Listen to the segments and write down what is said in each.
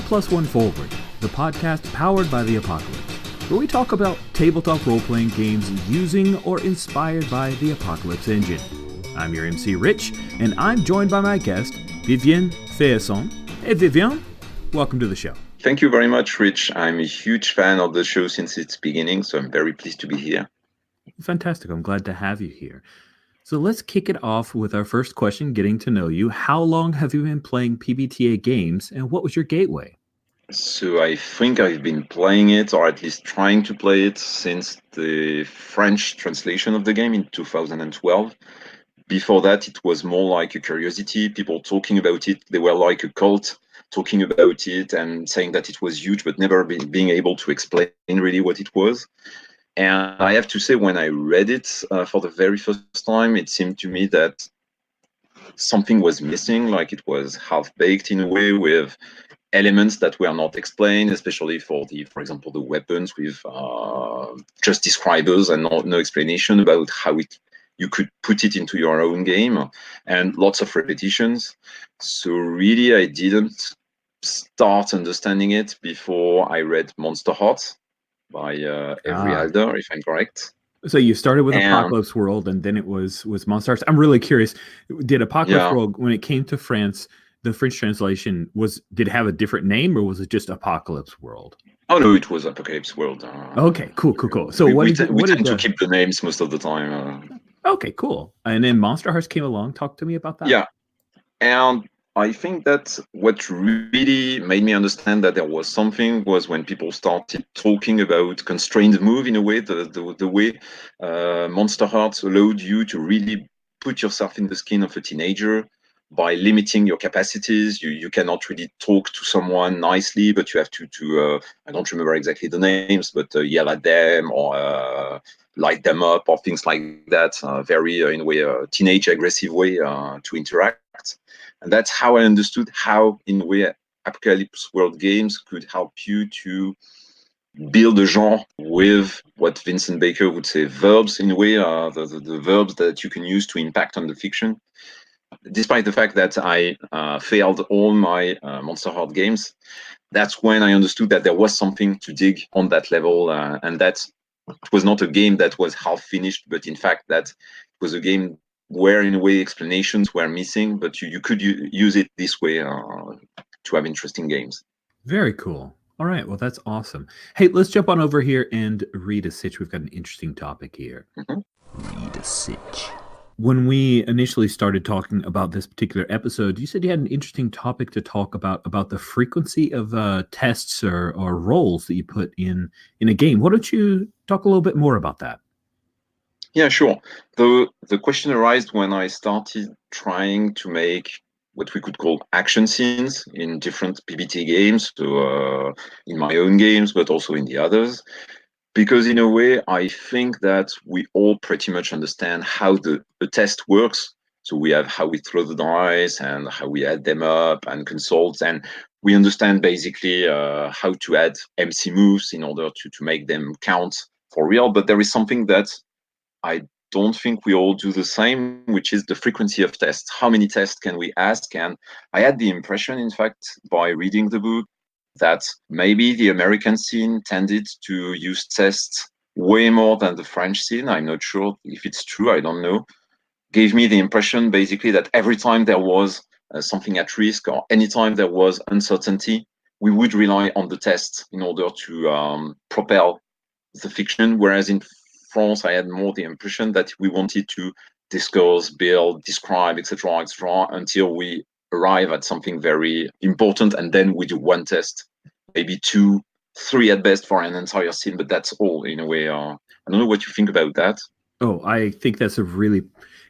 1+1 Forward, the podcast powered by the apocalypse, where we talk about tabletop role-playing games using or inspired by the Apocalypse engine. I'm your MC Rich, and I'm joined by my guest, Vivian Feasson. Hey Vivian, welcome to the show. Thank you very much, Rich. I'm a huge fan of the show since its beginning, so I'm very pleased to be here. Fantastic. I'm glad to have you here. So let's kick it off with our first question, getting to know you. How long have you been playing PBTA games, and what was your gateway? So I think I've been playing it, or at least trying to play it, since the French translation of the game in 2012. Before that, it was more like a curiosity, people talking about it. They were like a cult, talking about it and saying that it was huge, but never being able to explain really what it was. And I have to say, when I read it for the very first time, it seemed to me that something was missing, like it was half-baked in a way, with elements that were not explained, especially for example, the weapons, with just describers and no explanation about how you could put it into your own game, and lots of repetitions. So really, I didn't start understanding it before I read Monster Hearts by Avery Alder, if I'm correct. So you started with Apocalypse World, and then it was Monster Hearts. I'm really curious. Did Apocalypse World, when it came to France, the French translation did it have a different name, or was it just Apocalypse World? Oh no, it was Apocalypse World. Okay, cool. So we tend to keep the names most of the time. Okay, cool. And then Monster Hearts came along. Talk to me about that. Yeah, and I think that what really made me understand that there was something was when people started talking about constrained move, in a way, the way Monster Hearts allowed you to really put yourself in the skin of a teenager by limiting your capacities. You cannot really talk to someone nicely, but you have to I don't remember exactly the names, but yell at them or light them up or things like that. Very, in a way, teenage aggressive way to interact. And that's how I understood how, in a way, Apocalypse World games could help you to build a genre with what Vincent Baker would say verbs, in a way, the verbs that you can use to impact on the fiction. Despite the fact that I failed all my Monster Heart games, that's when I understood that there was something to dig on that level, and that it was not a game that was half finished, but in fact that it was a game where, in a way, explanations were missing, but you could use it this way to have interesting games. Very cool. All right, well, that's awesome. Hey, let's jump on over here and read a sitch. We've got an interesting topic here. Read a sitch. When we initially started talking about this particular episode, you said you had an interesting topic to talk about the frequency of tests or roles that you put in a game. Why don't you talk a little bit more about that? Yeah, sure. The question arose when I started trying to make what we could call action scenes in different PBT games, so in my own games, but also in the others. Because in a way, I think that we all pretty much understand how the test works. So we have how we throw the dice and how we add them up and consult, and we understand basically how to add MC moves in order to make them count for real. But there is something that I don't think we all do the same, which is the frequency of tests. How many tests can we ask? And I had the impression, in fact, by reading the book, that maybe the American scene tended to use tests way more than the French scene. I'm not sure if it's true, I don't know. Gave me the impression, basically, that every time there was something at risk, or anytime there was uncertainty, we would rely on the tests in order to propel the fiction, whereas in France, I had more the impression that we wanted to discuss, build, describe, etc., until we arrive at something very important, and then we do one test, maybe 2, 3 at best for an entire scene, but that's all, in a way. I don't know what you think about that. Oh, I think that's a really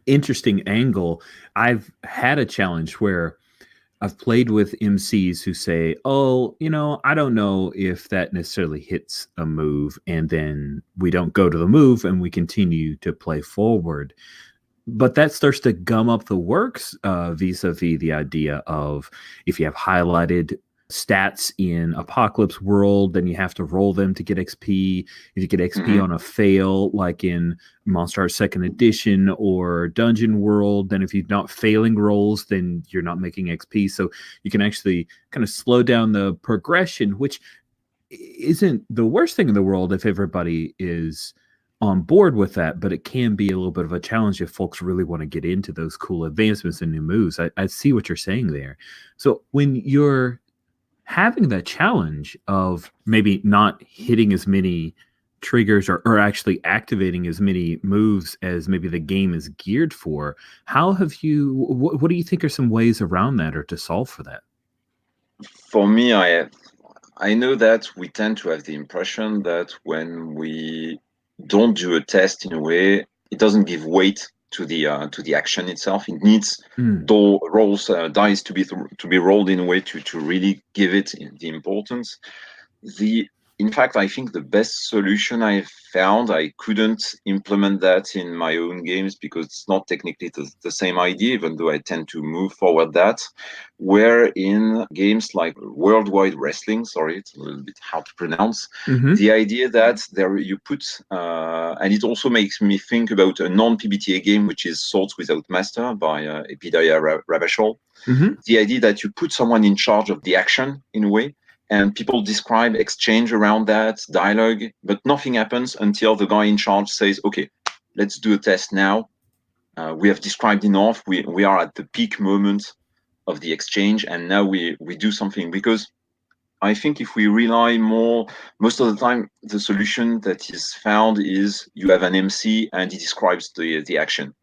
interesting angle. I've had a challenge where I've played with MCs who say, oh, I don't know if that necessarily hits a move, and then we don't go to the move and we continue to play forward. But that starts to gum up the works vis-a-vis the idea of, if you have highlighted stats in Apocalypse World, then you have to roll them to get XP. If you get XP on a fail, like in Monster Heart Second Edition or Dungeon World, then if you're not failing rolls, then you're not making XP. So you can actually kind of slow down the progression, which isn't the worst thing in the world if everybody is on board with that, but it can be a little bit of a challenge if folks really want to get into those cool advancements and new moves. I see what you're saying there. So when you're having that challenge of maybe not hitting as many triggers or actually activating as many moves as maybe the game is geared for, how have you, what do you think are some ways around that or to solve for that? For me, I know that we tend to have the impression that when we don't do a test in a way, it doesn't give weight to the action itself. It needs dice to be rolled in a way to really give it the importance. In fact, I think the best solution I've found, I couldn't implement that in my own games because it's not technically the same idea, even though I tend to move forward that, where in games like Worldwide Wrestling, sorry, it's a little bit hard to pronounce, the idea that there you put, and it also makes me think about a non-PBTA game, which is Swords Without Master by Epidia Rabashol. The idea that you put someone in charge of the action in a way, and people describe exchange around that, dialogue, but nothing happens until the guy in charge says, okay, let's do a test now. We have described enough. We are at the peak moment of the exchange, and now we do something. Because I think if we rely more, most of the time, the solution that is found is you have an MC and he describes the action.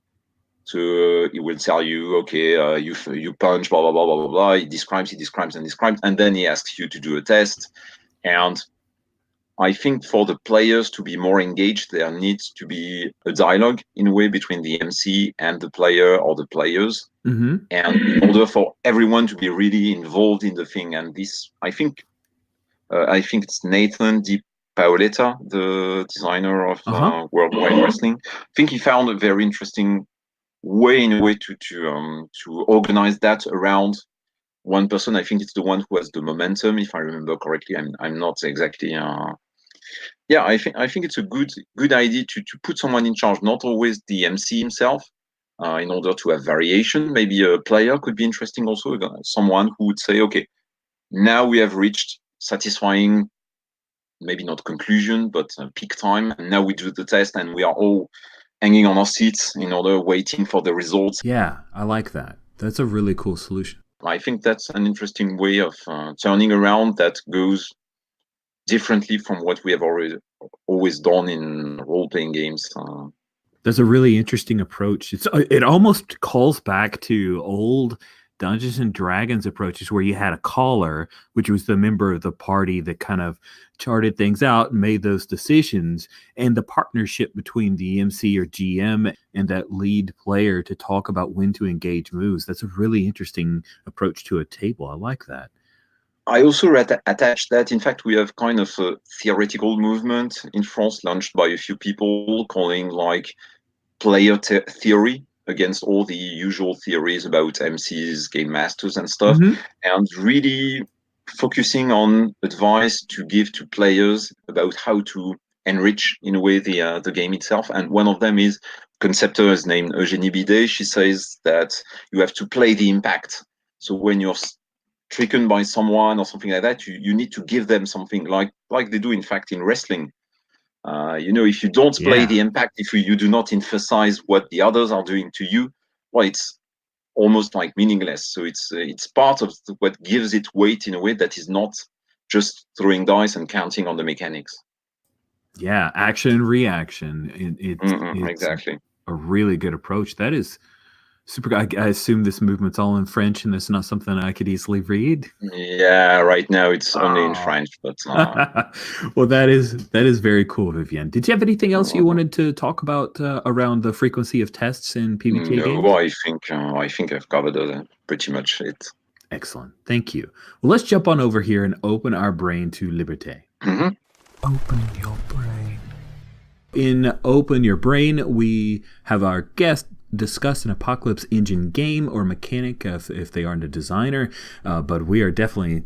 So he will tell you, okay, you punch, blah, blah, blah, blah, blah, blah. He describes, and then he asks you to do a test. And I think for the players to be more engaged, there needs to be a dialogue in a way between the MC and the player or the players. And in order for everyone to be really involved in the thing. And this, I think it's Nathan Di Paoletta, the designer of Worldwide Wrestling. I think he found a very interesting way in a way to organize that around one person. I think it's the one who has the momentum, if I remember correctly. I'm not exactly I think it's a good idea to put someone in charge, not always the MC himself, in order to have variation. Maybe a player could be interesting also, someone who would say, okay, now we have reached satisfying, maybe not conclusion, but peak time, and now we do the test and we are all hanging on our seats in order waiting for the results. Yeah, I like that. That's a really cool solution. I think that's an interesting way of turning around that goes differently from what we have always done in role-playing games. That's a really interesting approach. It almost calls back to old Dungeons and Dragons approaches where you had a caller, which was the member of the party that kind of charted things out and made those decisions, and the partnership between the MC or GM and that lead player to talk about when to engage moves. That's a really interesting approach to a table. I like that. I also attach that, in fact, we have kind of a theoretical movement in France launched by a few people calling like player theory, against all the usual theories about MCs, game masters, and stuff, and really focusing on advice to give to players about how to enrich, in a way, the game itself. And one of them is conceptor is named Eugénie Bidet. She says that you have to play the impact. So when you're stricken by someone or something like that, you need to give them something like they do, in fact, in wrestling. If you don't play the impact, if you do not emphasize what the others are doing to you, well, it's almost like meaningless. So it's part of what gives it weight in a way that is not just throwing dice and counting on the mechanics. Yeah, action and reaction. It's exactly a really good approach. That is super. I assume this movement's all in French, and it's not something I could easily read. Yeah, right now it's only in French, but well, that is very cool, Vivienne. Did you have anything else you wanted to talk about around the frequency of tests in PBTA games? No, I think I've covered pretty much it. Excellent, thank you. Well, let's jump on over here and open our brain to Libreté. Open your brain. In Open Your Brain, we have our guest discuss an Apocalypse engine game or mechanic if they aren't a designer, but we are definitely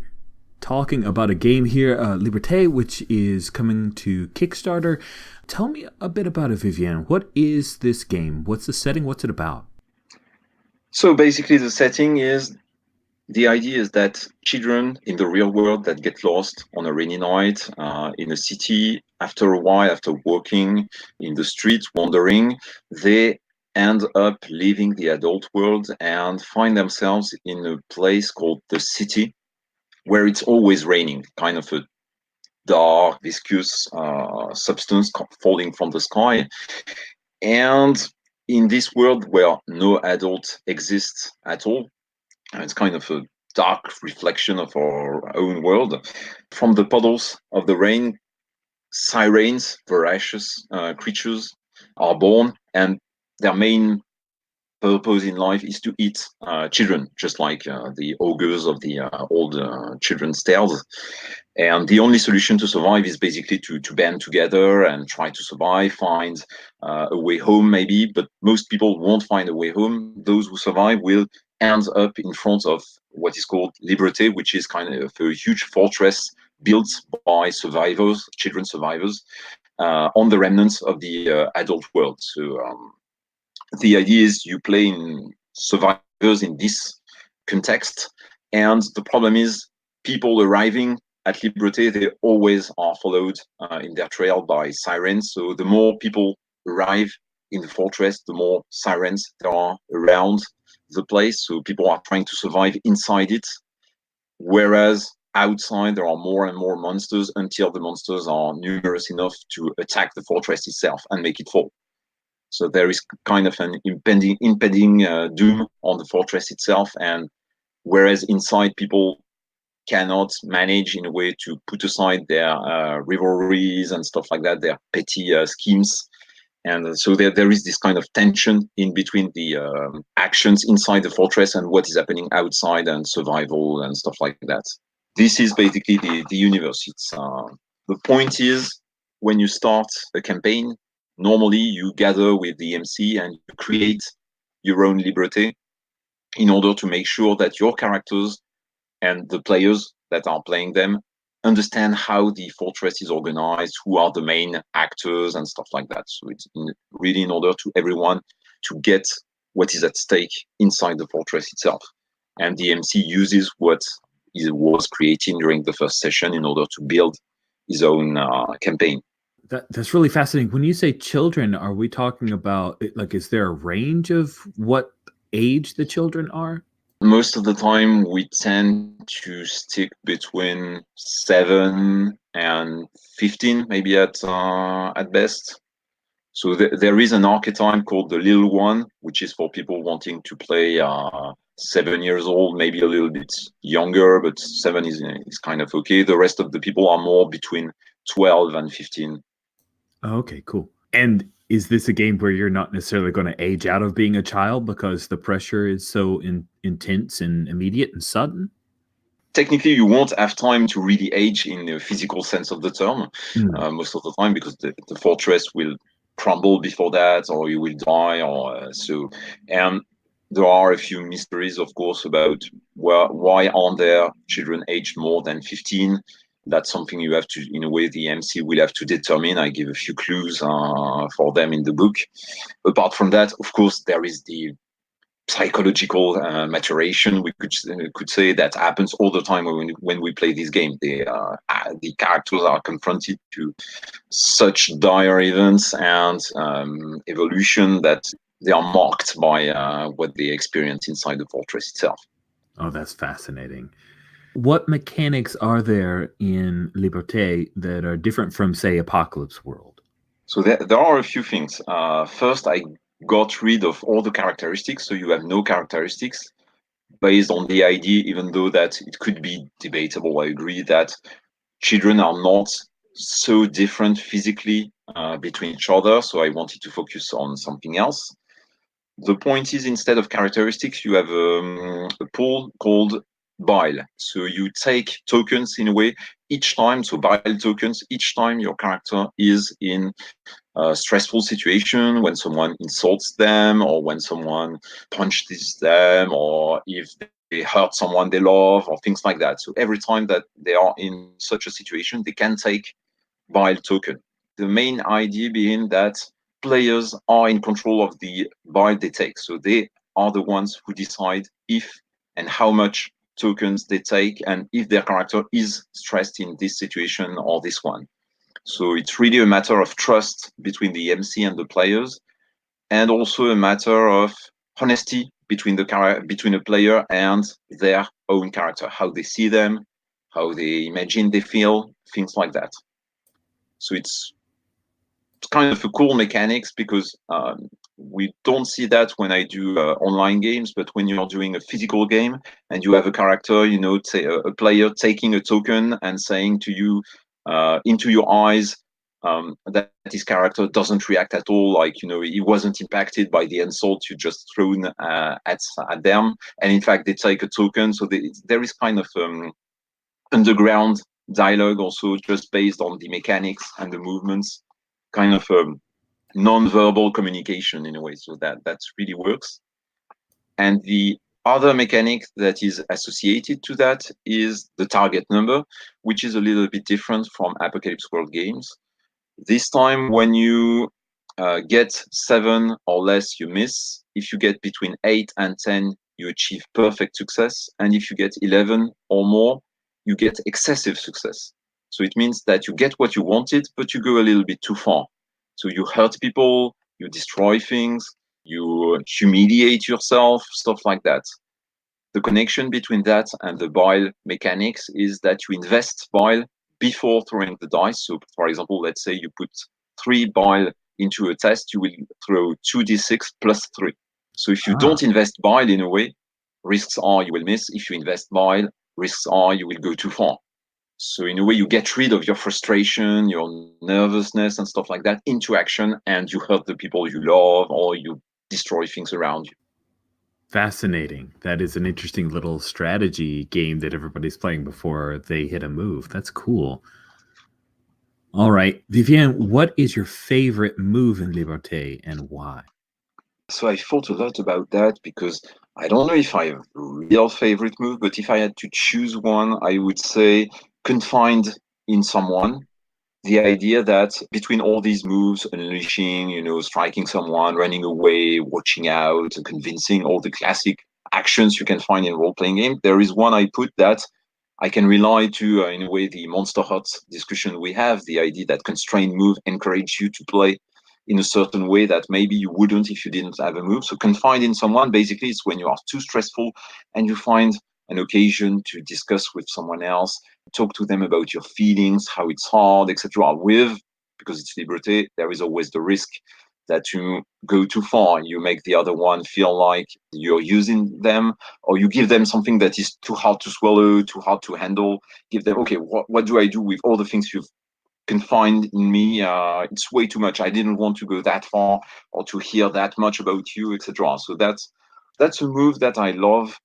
talking about a game here, Libreté, which is coming to Kickstarter. Tell me a bit about it, Vivienne. What is this game? What's the setting? What's it about? So basically, the idea is that children in the real world that get lost on a rainy night in a city, after a while, after walking in the streets, wandering, they end up leaving the adult world and find themselves in a place called the city, where it's always raining, kind of a dark, viscous substance falling from the sky. And in this world where no adult exists at all, it's kind of a dark reflection of our own world. From the puddles of the rain, sirens, voracious creatures, are born, and their main purpose in life is to eat children, just like the ogres of the old children's tales. And the only solution to survive is basically to band together and try to survive, find a way home maybe, but most people won't find a way home. Those who survive will end up in front of what is called Libreté, which is kind of a huge fortress built by survivors, children survivors, on the remnants of the adult world. So the idea is you play in survivors in this context, and the problem is people arriving at Libreté, they always are followed in their trail by sirens. So the more people arrive in the fortress, the more sirens there are around the place. So people are trying to survive inside it, whereas outside there are more and more monsters until the monsters are numerous enough to attack the fortress itself and make it fall. So there is kind of an impending doom on the fortress itself, and whereas inside people cannot manage in a way to put aside their rivalries and stuff like that, their petty schemes. And so there is this kind of tension in between the actions inside the fortress and what is happening outside and survival and stuff like that. This is basically the universe. It's the point is when you start a campaign, normally you gather with the MC and you create your own Libreté in order to make sure that your characters and the players that are playing them understand how the fortress is organized, who are the main actors and stuff like that. So it's really in order to everyone to get what is at stake inside the fortress itself. And the MC uses what he was creating during the first session in order to build his own campaign. That's really fascinating. When you say children, are we talking about, like, is there a range of what age the children are? Most of the time, we tend to stick between 7 and 15, maybe at best. So there is an archetype called the little one, which is for people wanting to play 7 years old, maybe a little bit younger, but 7 is kind of okay. The rest of the people are more between 12 and 15. Okay, cool. And is this a game where you're not necessarily going to age out of being a child because the pressure is so intense and immediate and sudden? Technically, you won't have time to really age in the physical sense of the term most of the time, because the fortress will crumble before that, or you will die, or so. And there are a few mysteries, of course, about why aren't there children aged more than 15. That's something you have to, in a way, the MC will have to determine. I give a few clues for them in the book. Apart from that, of course, there is the psychological maturation, we could say, that happens all the time when we play this game. The characters are confronted to such dire events and evolution that they are marked by what they experience inside the fortress itself. Oh, that's fascinating. What mechanics are there in Libreté that are different from, say, Apocalypse World? So there are a few things. First, I got rid of all the characteristics, so you have no characteristics, based on the idea, even though that it could be debatable. I agree that children are not so different physically between each other, so I wanted to focus on something else. The point is, instead of characteristics, you have a pool called bile. So you take tokens in a way each time, so bile tokens, each time your character is in a stressful situation, when someone insults them, or when someone punches them, or if they hurt someone they love, or things like that. So every time that they are in such a situation, they can take bile token. The main idea being that players are in control of the bile they take. So they are the ones who decide if and how much tokens they take and if their character is stressed in this situation or this one. So it's really a matter of trust between the MC and the players, and also a matter of honesty between the player and their own character, how they see them, how they imagine they feel, things like that. So it's kind of a cool mechanics because we don't see that when I do online games, but when you're doing a physical game and you have a character, a player taking a token and saying to you into your eyes that his character doesn't react at all, like, he wasn't impacted by the insult you just thrown at them. And in fact, they take a token. So there is kind of underground dialogue also just based on the mechanics and the movements, kind of non-verbal communication in a way. So that really works. And the other mechanic that is associated to that is the target number, which is a little bit different from Apocalypse World games. This time, when you get 7 or less, you miss. If you get between 8 and 10, you achieve perfect success. And if you get 11 or more, you get excessive success. So it means that you get what you wanted, but you go a little bit too far. So you hurt people, you destroy things, you humiliate yourself, stuff like that. The connection between that and the bile mechanics is that you invest bile before throwing the dice. So, for example, let's say you put 3 bile into a test, you will throw 2d6 plus 3. So if you don't invest bile in a way, risks are you will miss. If you invest bile, risks are you will go too far. So in a way, you get rid of your frustration, your nervousness and stuff like that into action, and you hurt the people you love or you destroy things around you. Fascinating. That is an interesting little strategy game that everybody's playing before they hit a move. That's cool. All right. Vivienne, what is your favorite move in Libreté and why? So I thought a lot about that because I don't know if I have a real favorite move, but if I had to choose one, I would say confined in someone. The idea that between all these moves, unleashing, striking someone, running away, watching out, convincing, all the classic actions you can find in role-playing game, there is one I put that I can rely to, in a way, the Monster Hut discussion we have, the idea that constrained move encourage you to play in a certain way that maybe you wouldn't if you didn't have a move. So confined in someone, basically, it's when you are too stressful and you find an occasion to discuss with someone else, talk to them about your feelings, how it's hard, etc. Because it's Libreté, there is always the risk that you go too far. You make the other one feel like you're using them, or you give them something that is too hard to swallow, too hard to handle. Give them, okay, what do I do with all the things you've confined in me? It's way too much. I didn't want to go that far or to hear that much about you, etc. So that's a move that I love,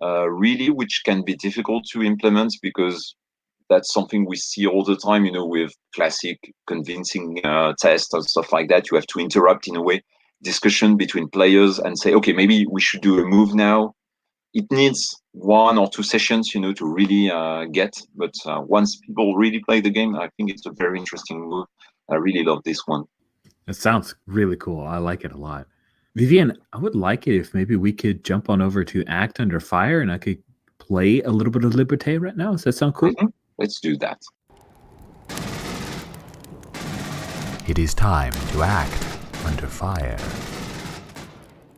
really, which can be difficult to implement because that's something we see all the time, with classic convincing tests and stuff like that. You have to interrupt, in a way, discussion between players and say, okay, maybe we should do a move now. It needs 1 or 2 sessions, to really get. But once people really play the game, I think it's a very interesting move. I really love this one. It sounds really cool. I like it a lot. Vivienne, I would like it if maybe we could jump on over to Act Under Fire and I could play a little bit of Libreté right now. Does that sound cool? Mm-hmm. Let's do that. It is time to act under fire.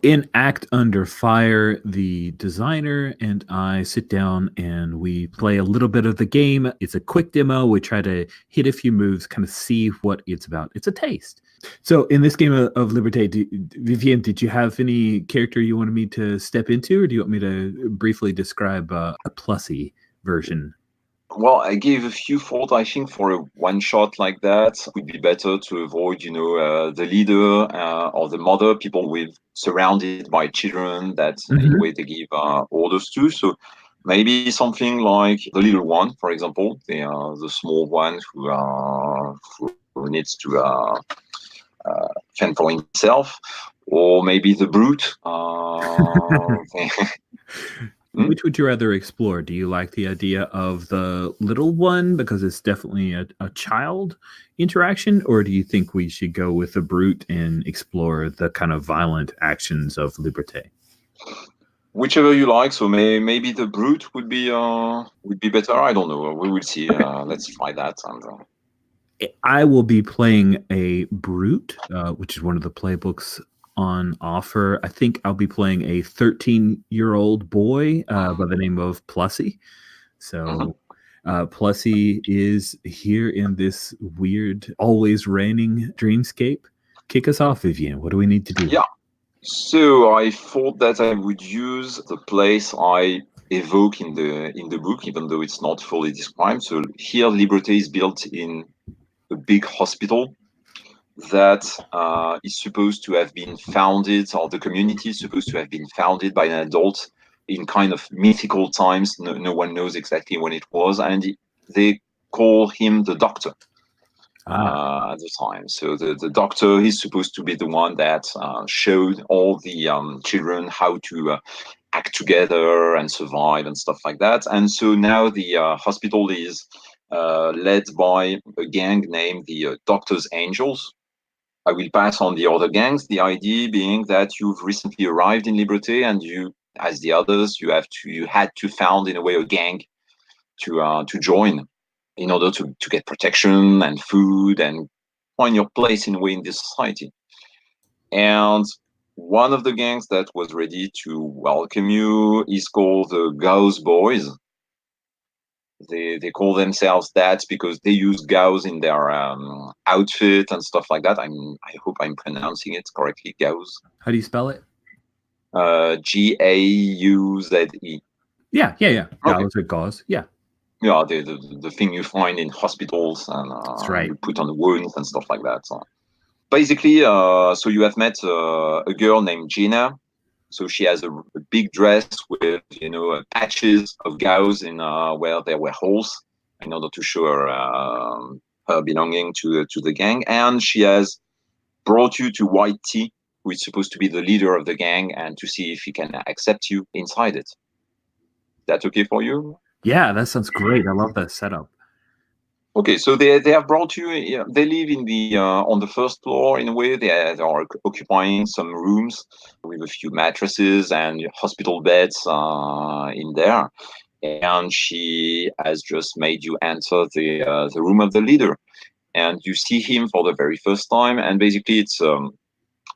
In Act Under Fire, the designer and I sit down and we play a little bit of the game. It's a quick demo. We try to hit a few moves, kind of see what it's about. It's a taste. So in this game of Libreté, Vivienne, did you have any character you wanted me to step into, or do you want me to briefly describe a plussy version? Well, I gave a few thoughts. I think for a one shot like that, it would be better to avoid, the leader or the mother, people surrounded by children that in a way they give orders to. So Maybe something like the little one, for example, the small one who needs to fend for himself, or maybe the brute. Which would you rather explore? Do you like the idea of the little one because it's definitely a child interaction, or do you think we should go with the brute and explore the kind of violent actions of Libreté? Whichever you like. So maybe the brute would be better. I don't know. We will see. Let's try that. And I will be playing a brute, which is one of the playbooks on offer. I think I'll be playing a 13-year-old boy by the name of Plussy. So Plussy is here in this weird, always raining dreamscape. Kick us off, Vivian. What do we need to do? Yeah. So I thought that I would use the place I evoke in the book, even though it's not fully described. So here, Libreté is built in a big hospital that is supposed to have been founded, or the community is supposed to have been founded by an adult in kind of mythical times. No one knows exactly when it was, and they call him the doctor at the time. So the doctor is supposed to be the one that showed all the children how to act together and survive and stuff like that. And so now the hospital is led by a gang named the Doctor's Angels. I will pass on the other gangs. The idea being that you've recently arrived in Libreté, and you, as the others, you had to found in a way a gang to join in order to get protection and food and find your place in a way in this society. And one of the gangs that was ready to welcome you is called the Gauss Boys. They call themselves that because they use gauze in their outfit and stuff like that. I hope I'm pronouncing it correctly. Gauze. How do you spell it? Gauze. Yeah. Okay. Gauze or gauze. Yeah. Yeah, the thing you find in hospitals and That's right. you put on the wounds and stuff like that. So basically, so you have met a girl named Gina. So she has a big dress with, patches of gauze in where there were holes in order to show her belonging to the gang. And she has brought you to White Tea, who is supposed to be the leader of the gang, and to see if he can accept you inside it. That okay for you? Yeah, that sounds great. I love that setup. Okay, so they have brought you. They live in the on the first floor in a way. They are occupying some rooms with a few mattresses and hospital beds in there. And she has just made you enter the room of the leader, and you see him for the very first time. And basically,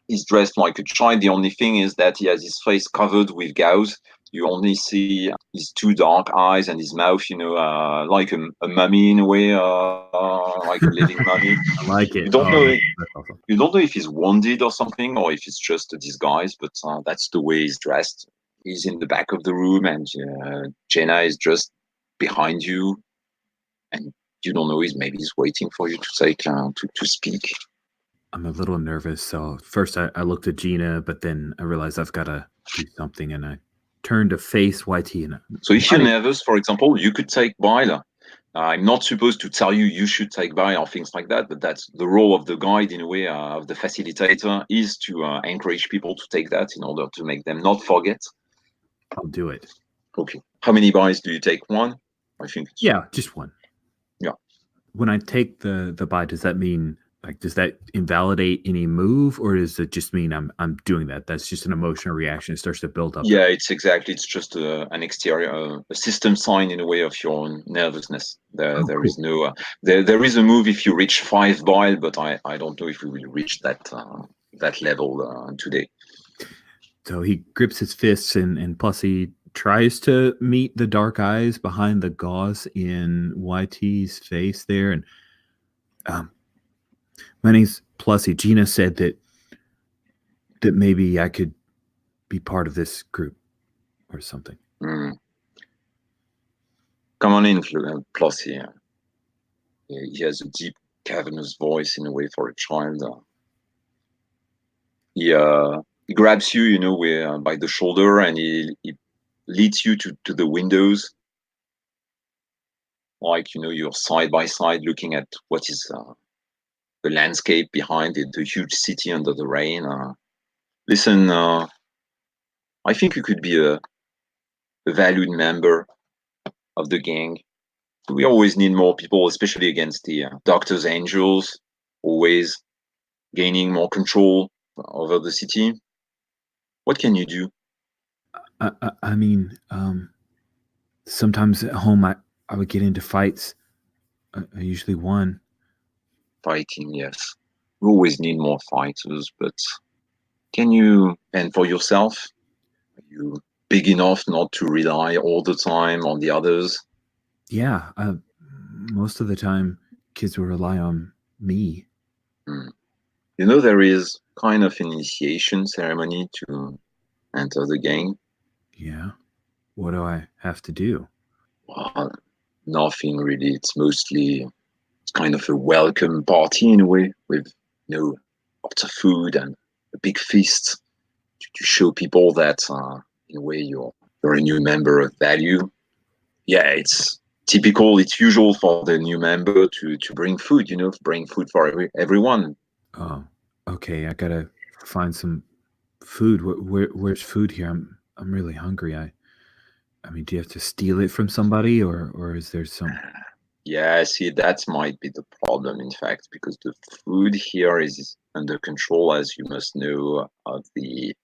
he's dressed like a child. The only thing is that he has his face covered with gauze. You only see his two dark eyes and his mouth, like a mummy in a way, like a living mummy. I like it. You don't know. That's awesome. You don't know if he's wounded or something, or if it's just a disguise. But that's the way he's dressed. He's in the back of the room, and Jenna is just behind you, and you don't know. Maybe he's waiting for you to take to speak. I'm a little nervous. So first I looked at Gina, but then I realized I've got to do something, and I turned to face YT. So if you're nervous, for example, you could take bile. I'm not supposed to tell you should take bile or things like that, but that's the role of the guide in a way, of the facilitator, is to encourage people to take that in order to make them not forget. I'll do it. Okay. How many biles do you take? One? I think. Yeah, just one. Yeah. When I take the bile, does that mean, like, does that invalidate any move, or does it just mean I'm doing that? That's just an emotional reaction. It starts to build up. Yeah, it's just an exterior, a system sign in a way of your own nervousness. There cool. is no, there is a move if you reach 5 bile, but I don't know if we will reach that level today. So he grips his fists, and plus he tries to meet the dark eyes behind the gauze in YT's face there, and my name's Plussy. Gina said that maybe I could be part of this group or something. Come on in, Plussy. He has a deep, cavernous voice in a way for a child. He grabs you, by the shoulder, and he leads you to the windows, like you're side by side looking at what is the landscape behind it, the huge city under the rain. Listen, I think you could be a valued member of the gang. We always need more people, especially against the Doctor's Angels, always gaining more control over the city. What can you do? I mean, sometimes at home I would get into fights. I usually won. Fighting, yes. We always need more fighters, but can you, and for yourself, are you big enough not to rely all the time on the others? Yeah, most of the time, kids will rely on me. Hmm. There is kind of initiation ceremony to enter the gang. Yeah. What do I have to do? Well, nothing really. It's kind of a welcome party in a way, with lots of food and a big feast to show people that in a way you're a new member of value. Yeah, it's typical. It's usual for the new member to bring food. Bring food for everyone. Oh, okay. I gotta find some food. Where's food here? I'm really hungry. I mean, do you have to steal it from somebody, or is there some? Yeah, see, that might be the problem, in fact, because the food here is under control, as you must know, of the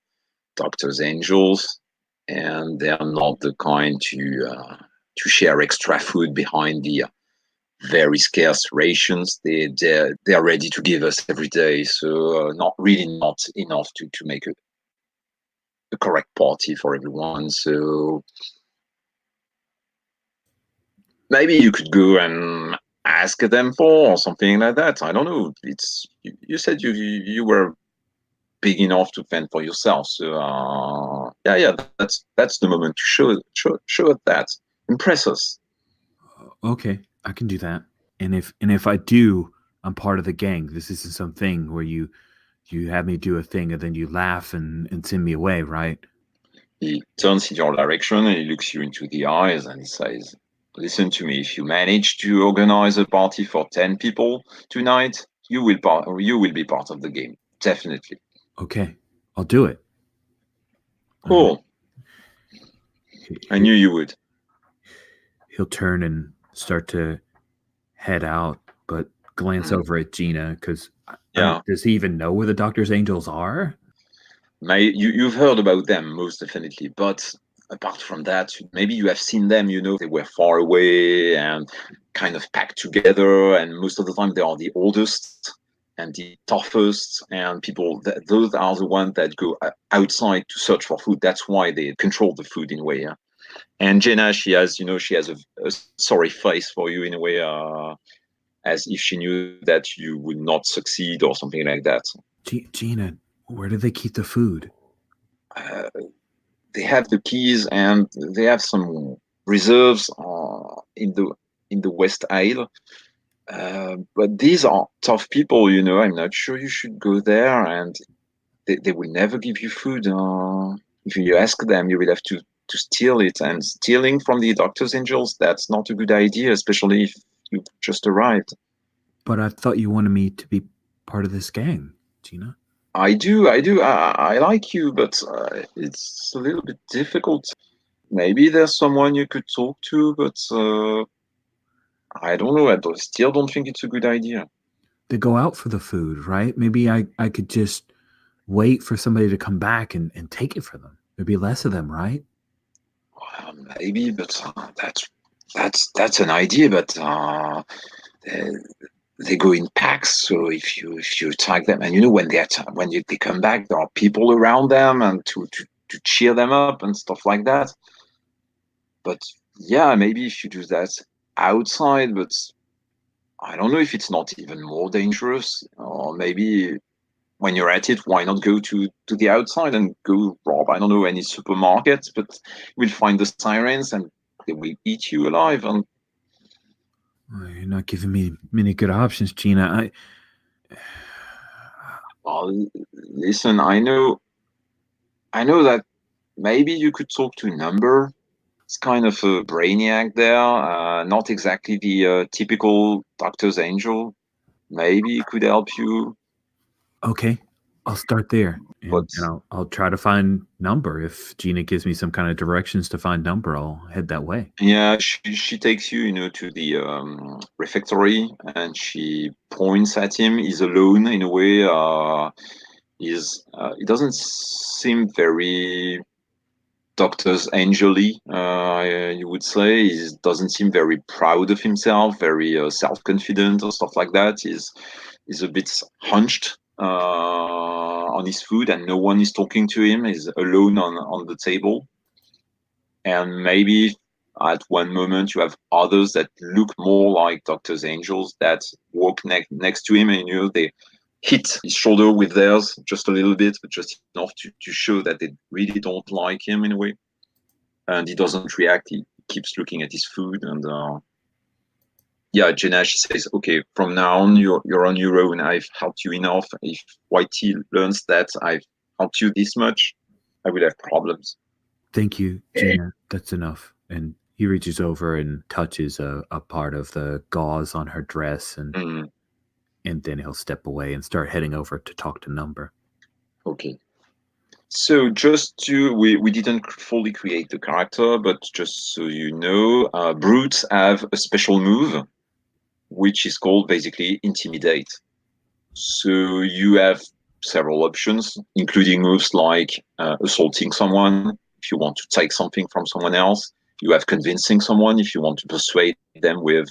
Doctor's Angels, and they are not the kind to share extra food behind the very scarce rations they're ready to give us every day. So not enough to make a correct party for everyone. So maybe you could go and ask them for or something like that. I don't know. You said you were big enough to fend for yourself. So yeah, that's the moment to show that. Impress us. Okay, I can do that. And if I do, I'm part of the gang. This isn't something where you have me do a thing and then you laugh and send me away, right? He turns in your direction and he looks you into the eyes and he says, "Listen to me. If you manage to organize a party for 10 people tonight, you will be part of the game. Definitely." Okay, I'll do it. Cool. I knew you would. He'll turn and start to head out, but glance over at Gina because Yeah. does he even know where the Doctor's Angels are? You've heard about them most definitely, but apart from that, maybe you have seen them. They were far away and kind of packed together, and most of the time they are the oldest and the toughest, and those are the ones that go outside to search for food. That's why they control the food in a way. Yeah? And Jenna, she has a sorry face for you in a way, as if she knew that you would not succeed or something like that. Gina, where do they keep the food? They have the keys and they have some reserves in the west aisle. But these are tough people. I'm not sure you should go there, and they will never give you food. If you ask them, you will have to steal it. And stealing from the Doctor's Angels, that's not a good idea, especially if you've just arrived. But I thought you wanted me to be part of this gang, Gina. I do. I like you, but it's a little bit difficult. Maybe there's someone you could talk to, but I don't know. Still don't think it's a good idea. They go out for the food, right? Maybe I could just wait for somebody to come back and take it for them. There'd be less of them, right? Well, maybe, but that's an idea. But they, they go in packs. So if you attack them, and when they come back, there are people around them and to cheer them up and stuff like that. But yeah, maybe if you do that outside, but I don't know if it's not even more dangerous, or maybe when you're at it, why not go to the outside and go rob, I don't know, any supermarket, but we'll find the sirens and they will eat you alive. And Well, you're not giving me many good options, Gina. listen, I know that maybe you could talk to Number. It's kind of a brainiac there, not exactly the typical Doctor's Angel. Maybe it could help you, Okay, I'll start there, but and I'll try to find Number. If Gina gives me some kind of directions to find Number, I'll head that way. yeah, she takes you, to the refectory, and she points at him. He's alone in a way. He doesn't seem very Doctor's Angel-y, you would say. He doesn't seem very proud of himself, very self-confident or stuff like that. He's a bit hunched on his food, and no one is talking to him. He's alone on the table. And maybe at one moment you have others that look more like Doctor's Angels that walk next to him, and they hit his shoulder with theirs just a little bit, but just enough to show that they really don't like him in a way. And he doesn't react. He keeps looking at his food, and Jenna, she says, "Okay, from now on, you're on your own. I've helped you enough. If Whitey learns that I've helped you this much, I will have problems." Thank you, Gina. That's enough. And he reaches over and touches a part of the gauze on her dress, and then he'll step away and start heading over to talk to Number. Okay. So we didn't fully create the character, but just so you know, brutes have a special move, which is called basically Intimidate. So you have several options, including moves like assaulting someone if you want to take something from someone else. You have convincing someone if you want to persuade them with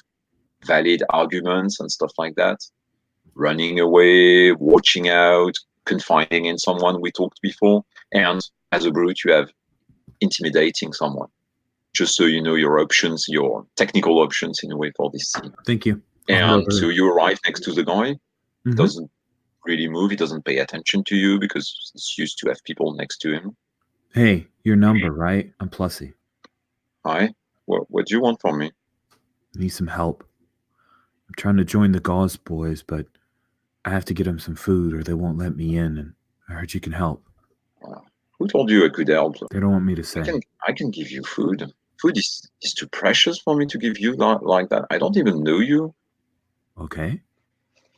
valid arguments and stuff like that. Running away, watching out, confiding in someone we talked before. And as a brute, you have intimidating someone. Just so you know your options, your technical options in a way for this scene. Thank you. And so you arrive next to the guy. He doesn't really move. He doesn't pay attention to you because he's used to have people next to him. Hey, your Number, right? I'm Plussy. Hi. What do you want from me? I need some help. I'm trying to join the Gauze Boys, but I have to get them some food or they won't let me in, and I heard you can help. Who told you I could help? They don't want me to say. I can give you food. Food is too precious for me to give you like that. I don't even know you. Okay.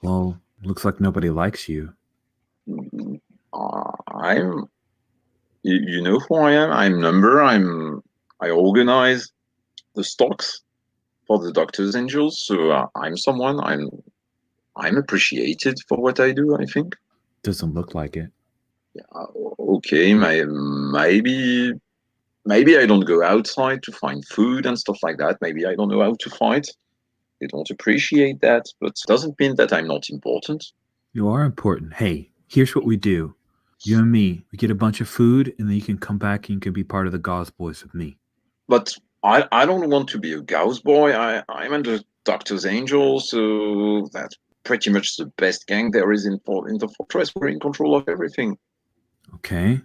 Well, looks like nobody likes you. You know who I am? I'm Number. I organize the stocks for the Doctor's Angels. So I'm someone. I'm appreciated for what I do, I think. Doesn't look like it. Yeah, okay, maybe I don't go outside to find food and stuff like that. Maybe I don't know how to fight. They don't appreciate that, but it doesn't mean that I'm not important. You are important. Hey, here's what we do. You and me, we get a bunch of food, and then you can come back and you can be part of the Gauze Boys with me. But I don't want to be a Gauze boy. I'm under Doctor's Angel, so that's pretty much the best gang there is in the fortress. We're in control of everything. Okay.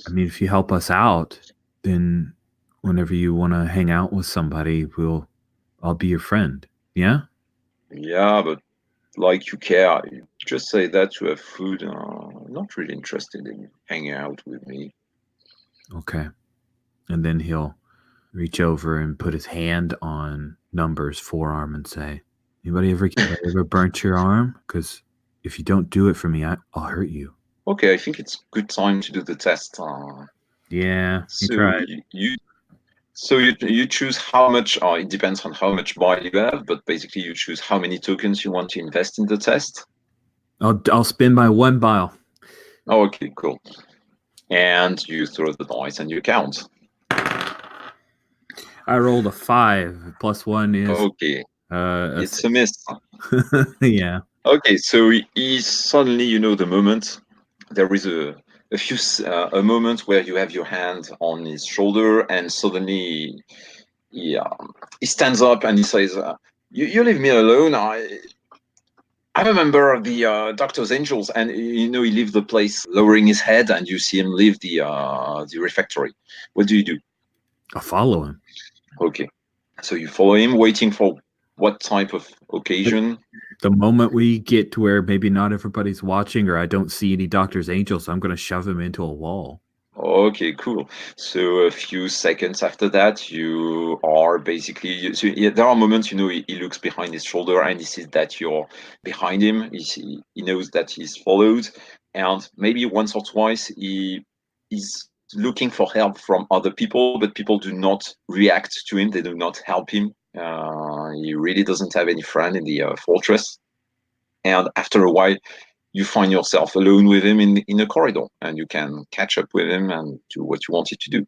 I mean, if you help us out, then whenever you want to hang out with somebody, I'll be your friend. Yeah? Yeah, but like you care. You just say that to have food. I'm not really interested in hanging out with me. Okay. And then he'll reach over and put his hand on Number's forearm and say, anybody ever burnt your arm? Because if you don't do it for me, I'll hurt you. Okay, I think it's good time to do the test. Yeah, so tried. You choose how much. It depends on how much bile you have, but basically you choose how many tokens you want to invest in the test. I'll spend my 1 bile. Oh, okay, cool. And you throw the dice and you count. I rolled a 5. Plus 1 is okay. It's a miss. Yeah. Okay, so he suddenly, the moment. There is a moment where you have your hand on his shoulder, and suddenly he stands up and he says, "You leave me alone. I'm a member of the Doctor's Angels," and he leaves the place, lowering his head, and you see him leave the refectory. What do? I'll follow him. Okay, so you follow him, waiting for what type of occasion? The moment we get to where maybe not everybody's watching or I don't see any Doctor's Angels, I'm going to shove him into a wall. Okay, cool. So a few seconds after that, you are basically. So yeah, there are moments, he looks behind his shoulder and he sees that you're behind him. He knows that he's followed, and maybe once or twice he's looking for help from other people, but people do not react to him. They do not help him. He really doesn't have any friend in the fortress. And after a while, you find yourself alone with him in a corridor, and you can catch up with him and do what you wanted to do.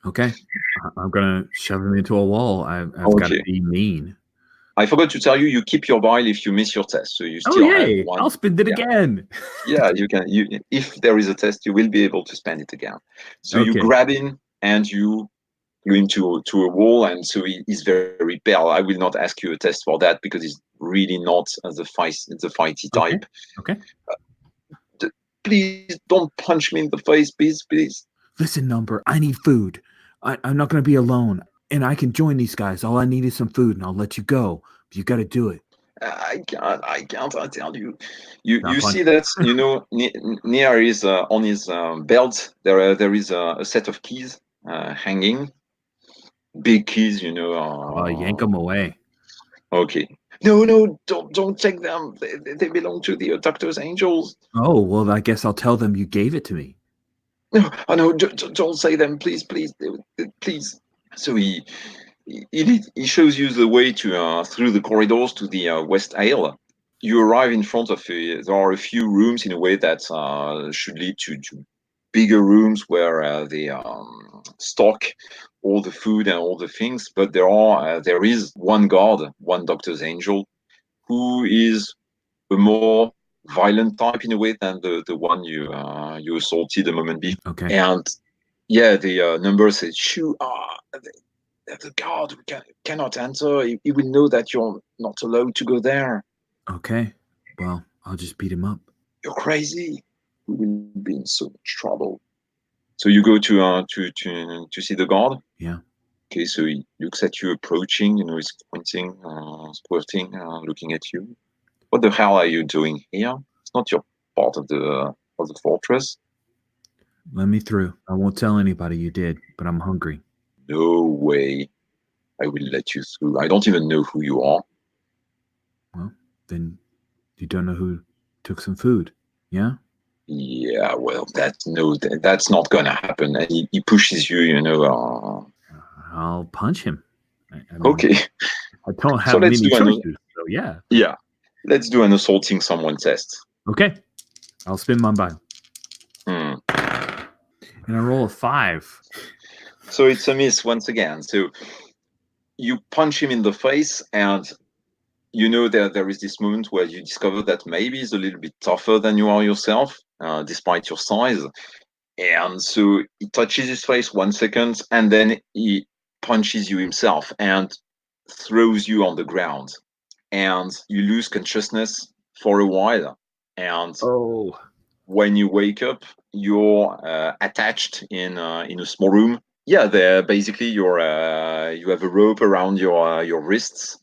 Okay. I'm going to shove him into a wall. I've got to Okay. be mean. I forgot to tell you, you keep your bile if you miss your test, so you Oh, still have yay. one. I'll spend it Yeah. again. Yeah, you can. If there is a test, you will be able to spend it again. So you Okay. grab him and you go into a wall, and so he's very pale. I will not ask you a test for that because he's really not the fighty type. Okay. Please don't punch me in the face, please. Listen, Number, I need food. I'm not going to be alone, and I can join these guys. All I need is some food, and I'll let you go. But you got to do it. I can't. I tell you. Not You fun. see that near his on his belt there is a set of keys hanging, big keys. Yank them away. Okay. No, don't take them. They belong to the doctor's angels. Oh, well, I guess I'll tell them you gave it to me. No, oh no, don't say them, please. So he shows you the way to through the corridors to the west aisle. You arrive in front of there are a few rooms in a way that should lead to bigger rooms where they stock all the food and all the things. But there is one guard, one doctor's angel, who is a more violent type in a way than the one you assaulted a moment before. Okay. And yeah, the number says, "Shoo, the guard cannot enter. He will know that you're not allowed to go there. Okay. Well, I'll just beat him up. You're crazy. We will be in so much trouble." So you go to see the guard. Yeah. Okay, so he looks at you approaching. He's pointing, squirting, looking at you. What the hell are you doing here? It's not your part of the fortress. Let me through. I won't tell anybody you did, but I'm hungry. No way. I will let you through. I don't even know who you are. Well, then you don't know who took some food, yeah? Yeah, well, that's not gonna happen. And he pushes you. I'll punch him. I mean, Okay. I don't have So let's many do choices, so yeah. Yeah. Let's do an assaulting someone test. Okay. I'll spin my bile. Hmm. And I roll a 5. So it's a miss once again. So you punch him in the face, and there is this moment where you discover that maybe he's a little bit tougher than you are yourself, despite your size. And so he touches his face 1 second, and then he punches you himself and throws you on the ground. And you lose consciousness for a while. And when you wake up, you're attached in a small room. Yeah, basically you have a rope around your wrists.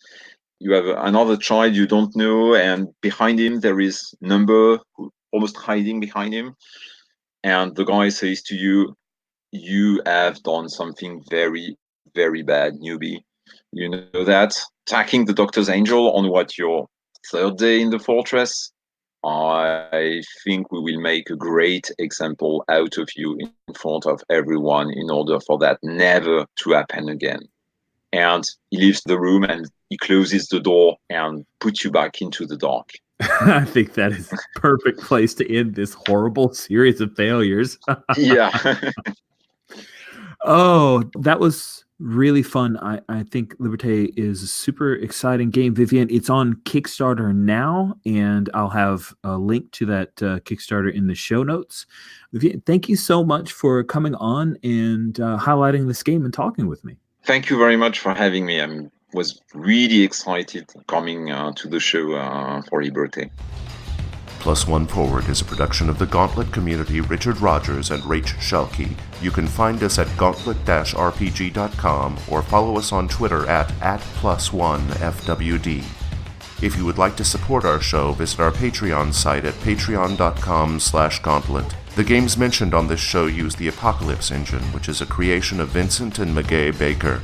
You have another child you don't know, and behind him there is Number, almost hiding behind him. And the guy says to you, "You have done something very, very bad, newbie. You know that? Attacking the doctor's angel on your 3rd day in the fortress? I think we will make a great example out of you in front of everyone in order for that never to happen again." And he leaves the room and he closes the door and puts you back into the dark. I think that is a perfect place to end this horrible series of failures. Yeah. Oh, that was really fun. I think Libreté is a super exciting game, Vivian. It's on Kickstarter now, and I'll have a link to that Kickstarter in the show notes. Vivian, thank you so much for coming on and highlighting this game and talking with me. Thank you very much for having me. I was really excited coming to the show for Libreté. +1 Forward is a production of the Gauntlet community, Richard Rogers and Rach Shelkey. You can find us at gauntlet-rpg.com or follow us on Twitter at +1FWD. If you would like to support our show, visit our Patreon site at patreon.com/gauntlet. The games mentioned on this show use the Apocalypse engine, which is a creation of Vincent and Magai Baker.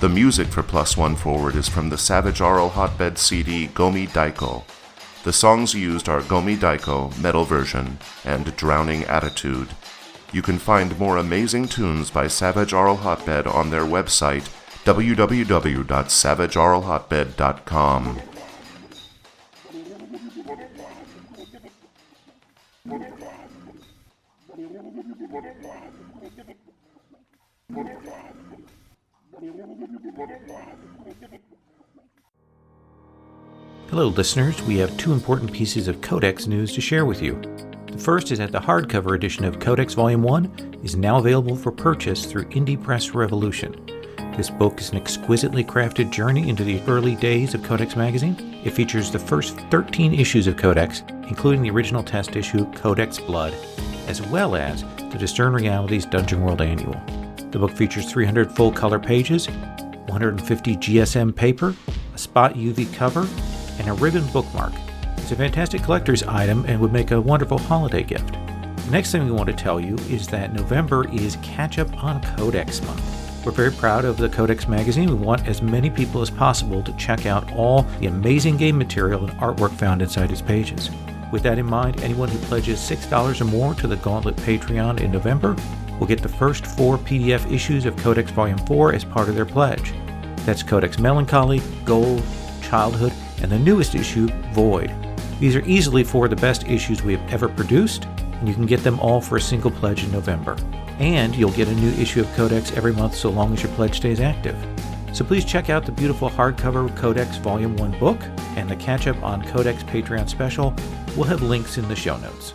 The music for Plus One Forward is from the Savage Aural Hotbed CD Gomi Daiko. The songs used are Gomi Daiko, Metal Version, and Drowning Attitude. You can find more amazing tunes by Savage Aural Hotbed on their website, www.savageauralhotbed.com. Hello listeners, we have two important pieces of Codex news to share with you. The first is that the hardcover edition of Codex Volume 1 is now available for purchase through Indie Press Revolution. This book is an exquisitely crafted journey into the early days of Codex magazine. It features the first 13 issues of Codex, including the original test issue, Codex Blood, as well as the Discern Realities Dungeon World Annual. The book features 300 full-color pages, 150 GSM paper, a spot UV cover, and a ribbon bookmark. It's a fantastic collector's item and would make a wonderful holiday gift. The next thing we want to tell you is that November is Catch Up on Codex Month. We're very proud of the Codex magazine. We want as many people as possible to check out all the amazing game material and artwork found inside its pages. With that in mind, anyone who pledges $6 or more to the Gauntlet Patreon in November will get the first 4 PDF issues of Codex Volume 4 as part of their pledge. That's Codex Melancholy, Gold, Childhood, and the newest issue, Void. These are easily 4 of the best issues we have ever produced, and you can get them all for a single pledge in November. And you'll get a new issue of Codex every month so long as your pledge stays active. So please check out the beautiful hardcover Codex Volume 1 book and the Catch Up on Codex Patreon special. We'll have links in the show notes.